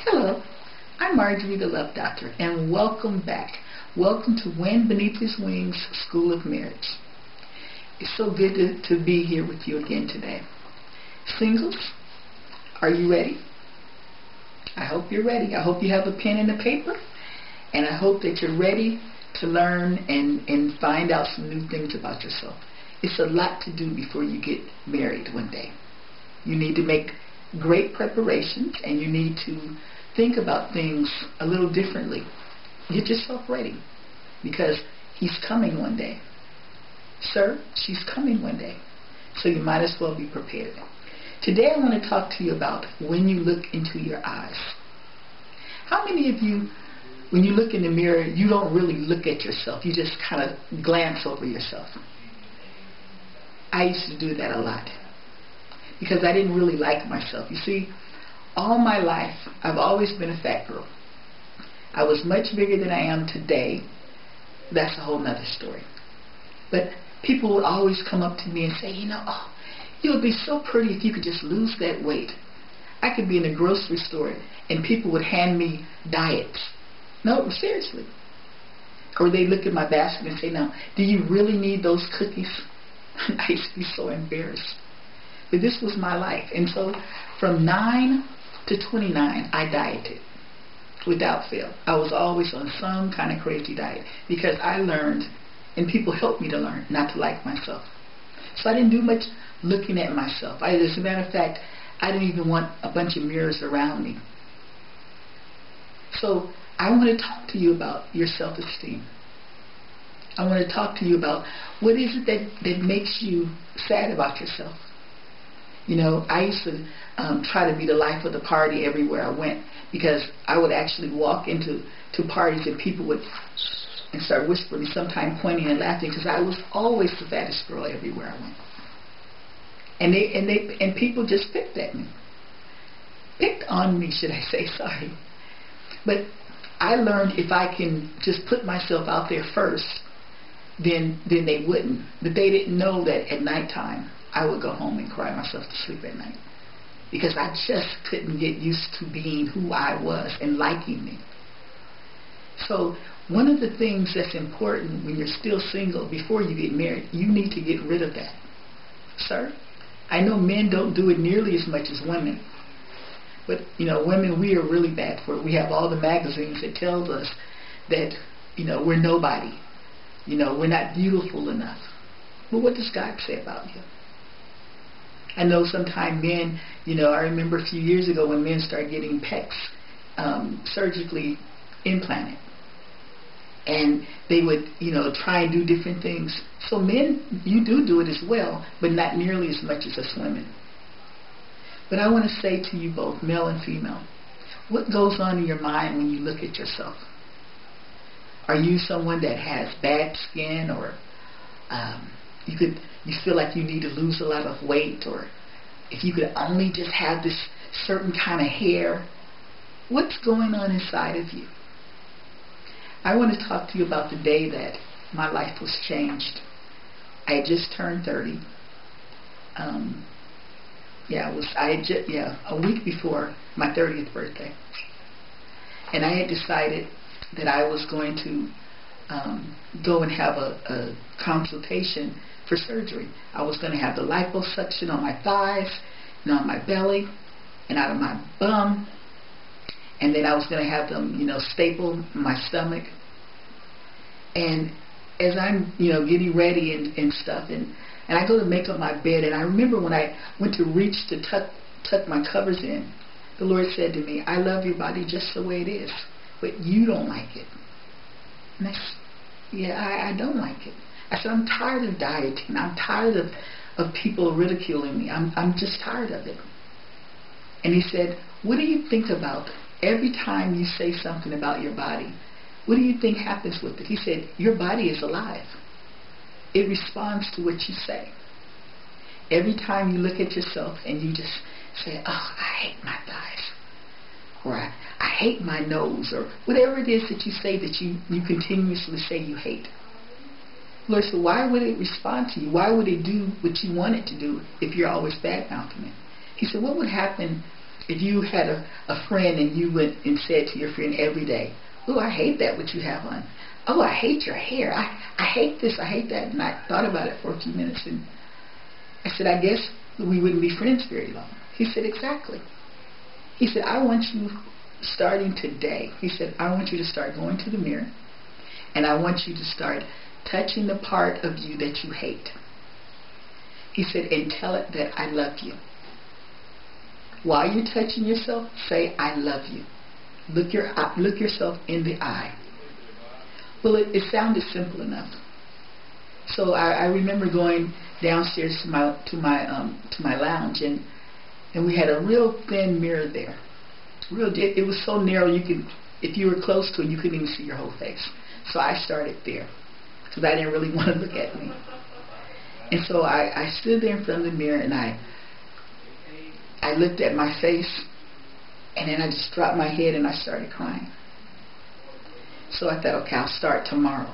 Hello, I'm Marjorie the Love Doctor, and welcome back. Welcome to Wind Beneath His Wings School of Marriage. It's so good to be here with you again today. Singles, are you ready? I hope you're ready. I hope you have a pen and a paper, and I hope that you're ready to learn and find out some new things about yourself. It's a lot to do before you get married one day. You need to make great preparations, and you need to think about things a little differently. Get yourself ready, because he's coming one day. Sir, she's coming one day. So you might as well be prepared. Today I want to talk to you about when you look into your eyes. How many of you, when you look in the mirror, you don't really look at yourself? You just kind of glance over yourself. I used to do that a lot, because I didn't really like myself. You see, all my life, I've always been a fat girl. I was much bigger than I am today. That's a whole nother story. But people would always come up to me and say, oh, you would be so pretty if you could just lose that weight. I could be in a grocery store and people would hand me diets. No, seriously. Or they'd look at my basket and say, now, do you really need those cookies? I used to be so embarrassed. But this was my life. And so from 9 to 29, I dieted without fail. I was always on some kind of crazy diet, because I learned, and people helped me to learn, not to like myself. So I didn't do much looking at myself. As a matter of fact, I didn't even want a bunch of mirrors around me. So I want to talk to you about your self-esteem. I want to talk to you about what is it that makes you sad about yourself. I used to try to be the life of the party everywhere I went, because I would actually walk into parties and people would and start whispering, sometimes pointing and laughing, because I was always the fattest girl everywhere I went. And people just picked at me. Picked on me, should I say, sorry. But I learned if I can just put myself out there first, then they wouldn't. But they didn't know that at nighttime I would go home and cry myself to sleep at night, because I just couldn't get used to being who I was and liking me. So one of the things that's important when you're still single, before you get married, you need to get rid of that. Sir, I know men don't do it nearly as much as women. But, women, we are really bad for it. We have all the magazines that tells us that, we're nobody. We're not beautiful enough. But what does God say about you? I know sometimes men, I remember a few years ago when men started getting pecs surgically implanted. And they would, try and do different things. So men, you do it as well, but not nearly as much as us women. But I want to say to you both, male and female, what goes on in your mind when you look at yourself? Are you someone that has bad skin, or you feel like you need to lose a lot of weight, or if you could only just have this certain kind of hair? What's going on inside of you? I want to talk to you about the day that my life was changed. I had just turned 30. A week before my 30th birthday. And I had decided that I was going to go and have a consultation for surgery. I was going to have the liposuction on my thighs and on my belly and out of my bum. And then I was going to have them, staple my stomach. And as I'm, getting ready and stuff, and I go to make up my bed, and I remember when I went to reach to tuck my covers in, the Lord said to me, I love your body just the way it is, but you don't like it. And I don't like it. I said, I'm tired of dieting. I'm tired of people ridiculing me. I'm just tired of it. And he said, what do you think about every time you say something about your body? What do you think happens with it? He said, your body is alive. It responds to what you say. Every time you look at yourself and you just say, oh, I hate my thighs, or I hate my nose, or whatever it is that you say that you continuously say you hate. Lord said, why would it respond to you? Why would it do what you want it to do if you're always bad-mouthing it? He said, what would happen If you had a friend and you went and said to your friend every day, "Oh, I hate that what you have on. Oh, I hate your hair. I hate this, I hate that." And I thought about it for a few minutes and I said, "I guess we wouldn't be friends very long." He said, "Exactly." He said, "I want you, starting today," he said, "I want you to start going to the mirror and I want you to start touching the part of you that you hate." He said, "And tell it that I love you. While you're touching yourself, say, I love you. Look yourself in the eye." Well, it sounded simple enough. So I remember going downstairs to my lounge, and we had a real thin mirror there. It was so narrow if you were close to it, you couldn't even see your whole face. So I started there because I didn't really want to look at me. And so I stood there in front of the mirror and I looked at my face, and then I just dropped my head and I started crying. So I thought, okay, I'll start tomorrow.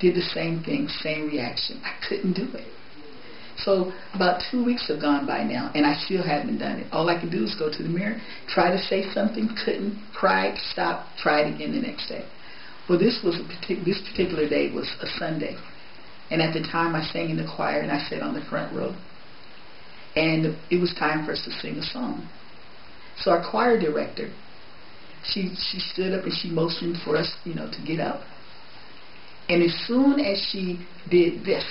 Did the same thing, same reaction. I couldn't do it. So about 2 weeks have gone by now, and I still haven't done it. All I could do is go to the mirror, try to say something, couldn't, cried, stopped, tried again the next day. Well, this particular day was a Sunday, and at the time I sang in the choir and I sat on the front row, and it was time for us to sing a song. So our choir director, she stood up and she motioned for us, to get up. And as soon as she did this,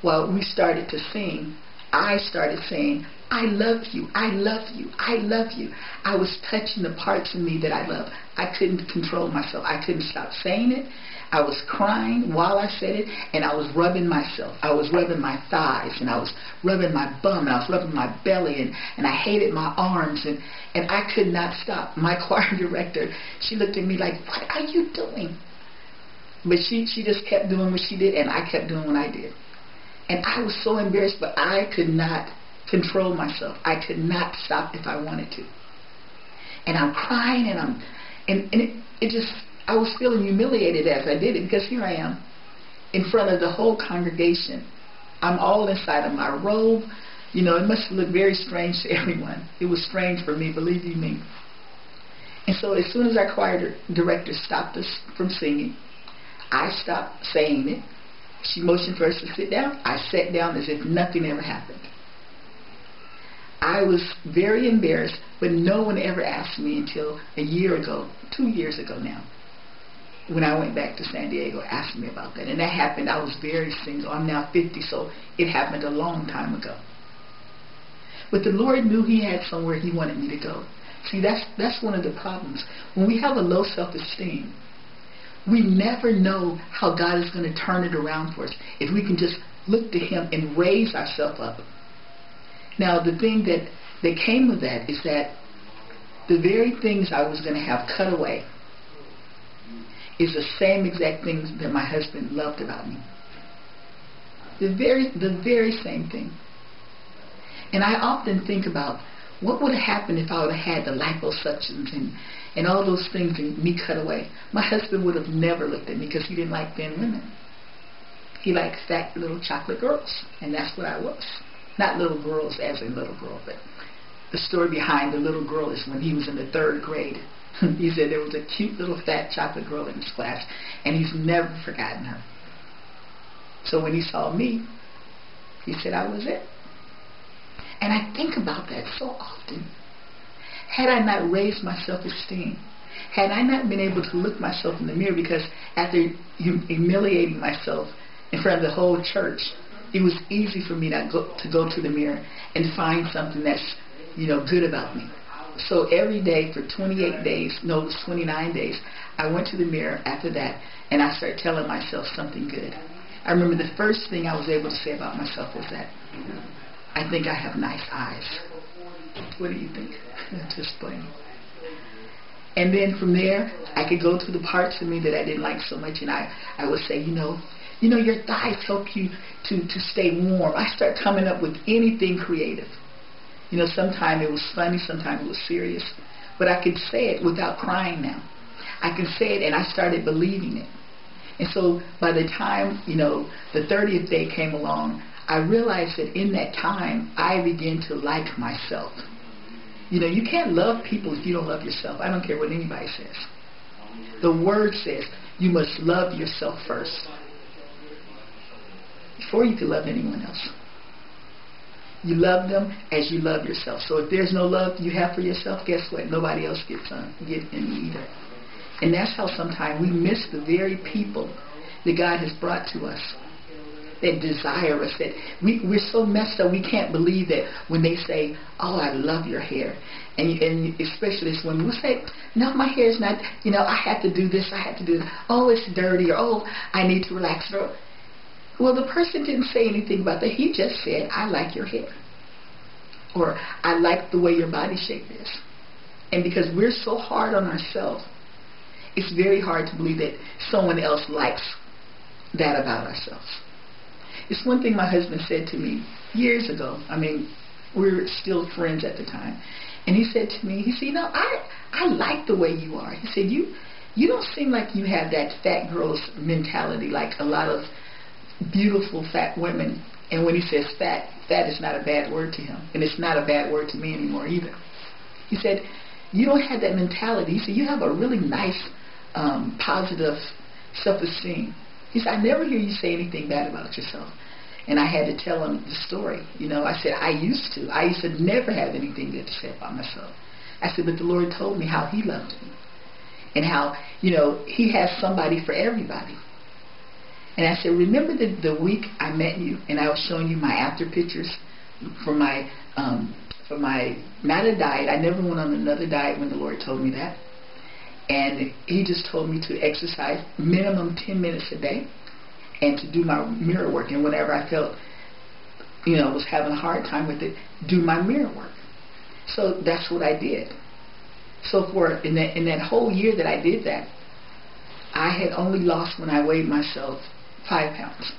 while we started to sing, I started saying, "I love you, I love you, I love you." I was touching the parts of me that I love. I couldn't control myself. I couldn't stop saying it. I was crying while I said it, and I was rubbing myself. I was rubbing my thighs, and I was rubbing my bum, and I was rubbing my belly, and I hated my arms, and I could not stop. My choir director, she looked at me like, "What are you doing?" But she just kept doing what she did, and I kept doing what I did. And I was so embarrassed, but I could not control myself. I could not stop if I wanted to. And I'm crying, and it just, I was feeling humiliated as I did it, because here I am in front of the whole congregation. I'm all inside of my robe. It must look very strange to everyone. It was strange for me, believe you me. And so as soon as our choir director stopped us from singing, I stopped saying it. She motioned for us to sit down. I sat down as if nothing ever happened. I was very embarrassed, but no one ever asked me until a year ago, 2 years ago now, when I went back to San Diego, asked me about that. And that happened, I was very single. I'm now 50, so it happened a long time ago. But the Lord knew He had somewhere He wanted me to go. See, that's one of the problems. When we have a low self-esteem, we never know how God is going to turn it around for us if we can just look to Him and raise ourselves up. Now, the thing that came with that is that the very things I was going to have cut away is the same exact things that my husband loved about me. The very same thing. And I often think about what would have happened if I would have had the liposuctions and all those things and me cut away. My husband would have never looked at me because he didn't like thin women. He liked fat little chocolate girls, and that's what I was. Not little girls as in little girl, but the story behind the little girl is when he was in the 3rd grade. He said there was a cute little fat chocolate girl in his class, and he's never forgotten her. So when he saw me, he said I was it. And I think about that so often. Had I not raised my self-esteem, had I not been able to look myself in the mirror, because after humiliating myself in front of the whole church, it was easy for me to go to the mirror and find something that's, good about me. So every day for 28 days, no, it was 29 days, I went to the mirror after that, and I started telling myself something good. I remember the first thing I was able to say about myself was that I think I have nice eyes. What do you think? Just plain. And then from there, I could go to the parts of me that I didn't like so much, and I would say, your thighs help you to stay warm. I start coming up with anything creative. Sometimes it was funny, sometimes it was serious, but I could say it without crying now. I could say it, and I started believing it. And so by the time, the 30th day came along, I realized that in that time, I began to like myself. You know, you can't love people if you don't love yourself. I don't care what anybody says. The Word says you must love yourself first before you can love anyone else. You love them as you love yourself. So if there's no love you have for yourself, guess what? Nobody else get any either. And that's how sometimes we miss the very people that God has brought to us, that desire us, that we're so messed up we can't believe that when they say, oh, I love your hair. And especially this women will say, no, my hair is not, you know, I have to do this, I have to do that. Oh, it's dirty, or oh, I need to relax. Well, the person didn't say anything about that. He just said, I like your hair. Or I like the way your body shape is. And because we're so hard on ourselves, it's very hard to believe that someone else likes that about ourselves. It's one thing my husband said to me years ago. I mean, we were still friends at the time. And he said to me, he said, you know, I like the way you are. He said, you don't seem like you have that fat girl's mentality like a lot of beautiful fat women. And when he says fat is not a bad word to him. And it's not a bad word to me anymore either. He said, you don't have that mentality. He said, you have a really nice, positive self-esteem. He said, I never hear you say anything bad about yourself. And I had to tell him the story. You know, I said, I used to never have anything good to say about myself. I said, but the Lord told me how He loved me. And how, you know, He has somebody for everybody. And I said, remember the week I met you and I was showing you my after pictures for my not a diet. I never went on another diet when the Lord told me that. And He just told me to exercise minimum 10 minutes a day and to do my mirror work. And whenever I felt, you know, was having a hard time with it, do my mirror work. So that's what I did. So in that whole year that I did that, I had only lost, when I weighed myself, 5 pounds.